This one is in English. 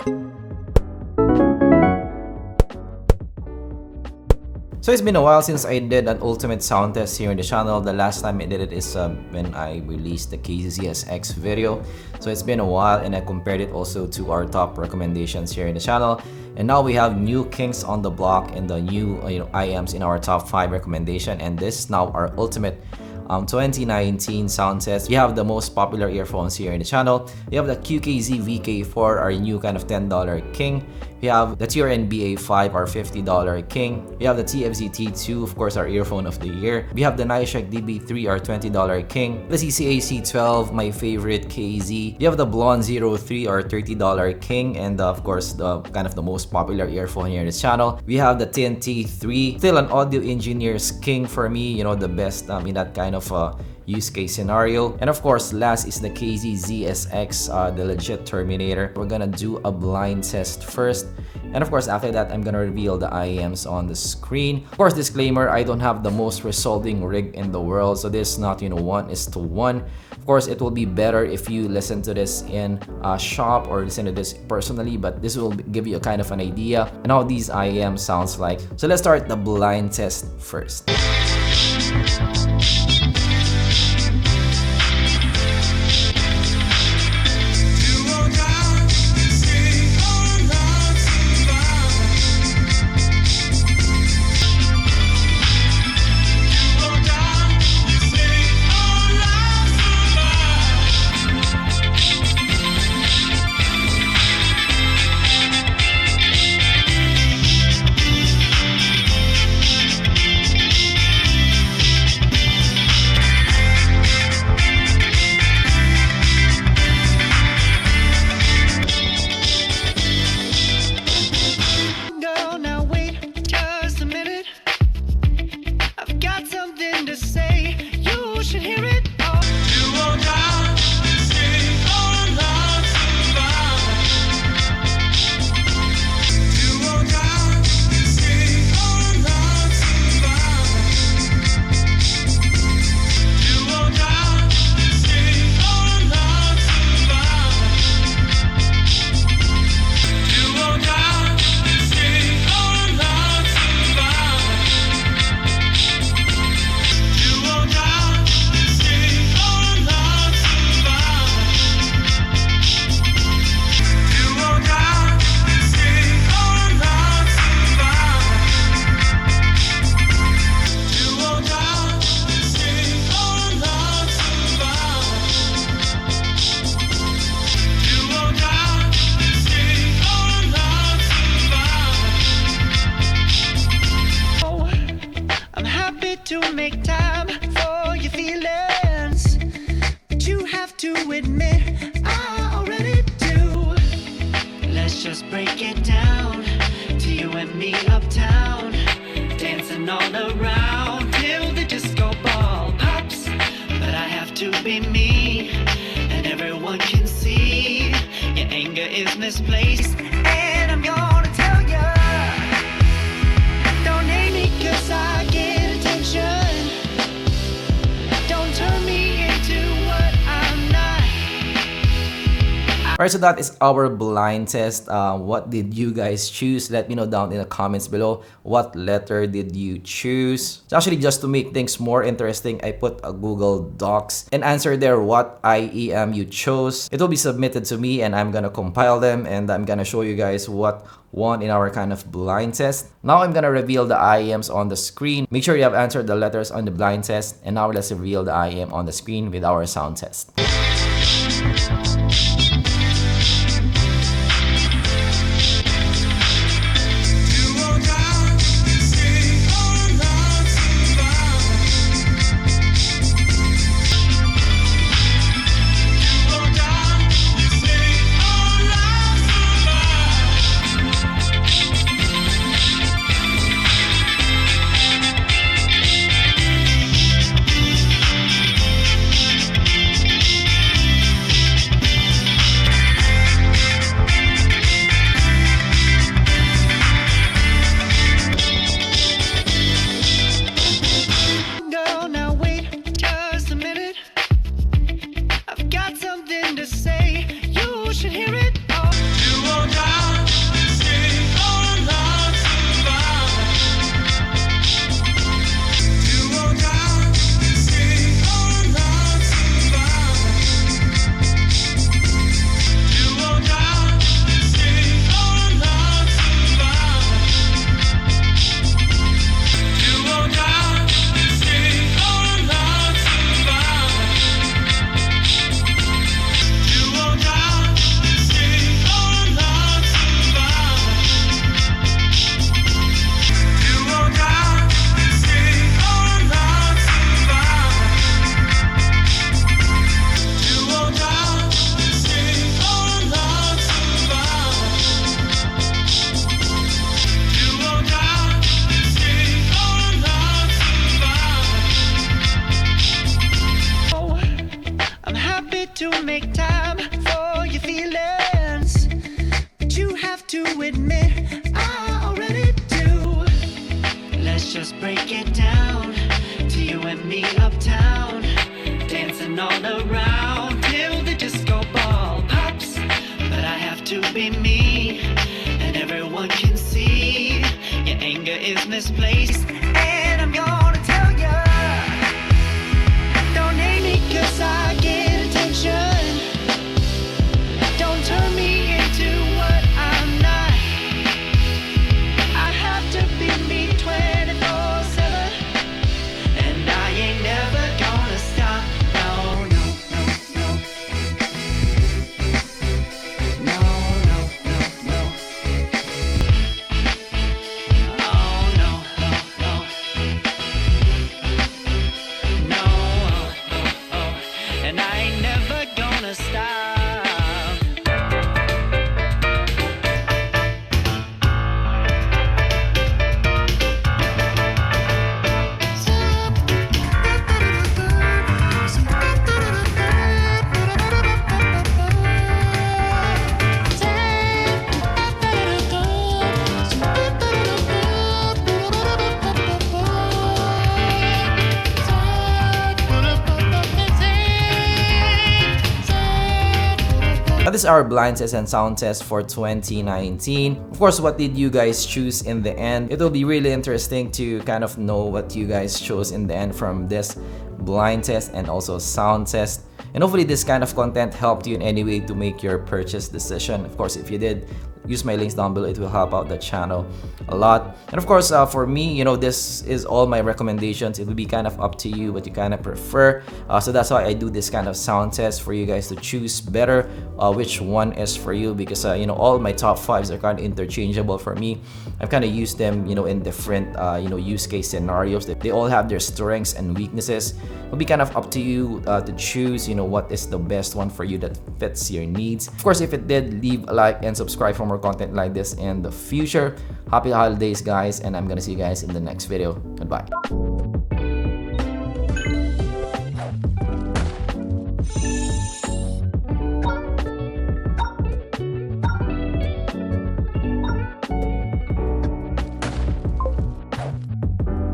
So it's been a while since I did an ultimate sound test here in the channel. The last time I did it is when I released the ZSX video. So it's been a while, and I compared it also to our top recommendations here in the channel. And now we have new kinks on the block and the new IMs in our top 5 recommendation. And this is now our ultimate 2019 sound test. We have the most popular earphones here in the channel. We have the QKZ VK4, our new kind of $10 king. We have the TRN BA5, our $50 king. We have the TFZ T2, of course, our earphone of the year. We have the Nishek DB3, our $20 king. The CCA C12, my favorite KZ. We have the Blon 03, our $30 king, and of course, the kind of the most popular earphone here in this channel. We have the TNT3, still an audio engineer's king for me. You know, the best in that kind of use case scenario. And of course, last is the ZSX, the legit Terminator. We're gonna do a blind test first, and of course after that I'm gonna reveal the IEMs on the screen. Of course, disclaimer, I don't have the most resounding rig in the world, so this is not 1:1. Of course, it will be better if you listen to this in a shop or listen to this personally, but this will give you a kind of an idea on how these IEMs sounds like. So let's start the blind test first. To make time for your feelings, but you have to admit I already do. Let's just break it down to you and me uptown, dancing all around till the disco ball pops. But I have to be me, and everyone can see your anger is misplaced. And I'm gonna tell ya, don't hate me 'cause I get attention. Don't turn me into what I'm not. Alright, so that is our blind test. What did you guys choose? Let me know down in the comments below. What letter did you choose? So actually, just to make things more interesting, I put a Google Docs and answer there what IEM you chose. It will be submitted to me, and I'm gonna compile them, and I'm gonna show you guys what won in our kind of blind test. Now I'm gonna reveal the IEMs on the screen. Make sure you have answered the letters on the blind test, and now let's reveal the IEM on the screen with our sound test. to be me, and everyone can see your anger is misplaced. And I'm gonna tell ya, don't hate me 'cause I get attention. Don't turn me into what I'm not. I have to be me 24/7, and I ain't never gonna stop. No, no, no, no. No, no, no, no. Oh, no, no, no. No, oh, oh, oh. And I ain't never gonna stop. Now, this is our blind test and sound test for 2019. Of course, what did you guys choose in the end? It will be really interesting to kind of know what you guys chose in the end from this blind test and also sound test. And hopefully this kind of content helped you in any way to make your purchase decision. Of course, if you did, use my links down below. It will help out the channel a lot. And of course, for me, you know, this is all my recommendations. It will be kind of up to you what you kind of prefer. So that's why I do this kind of sound test for you guys to choose better which one is for you, because you know, all my top 5s are kind of interchangeable for me. I've kind of used them, you know, in different you know, use case scenarios. They all have their strengths and weaknesses. It'll be kind of up to you to choose, you know, what is the best one for you that fits your needs. Of course, if it did, leave a like and subscribe for more content like this in the future. Happy holidays, guys, and I'm gonna see you guys in the next video. Goodbye.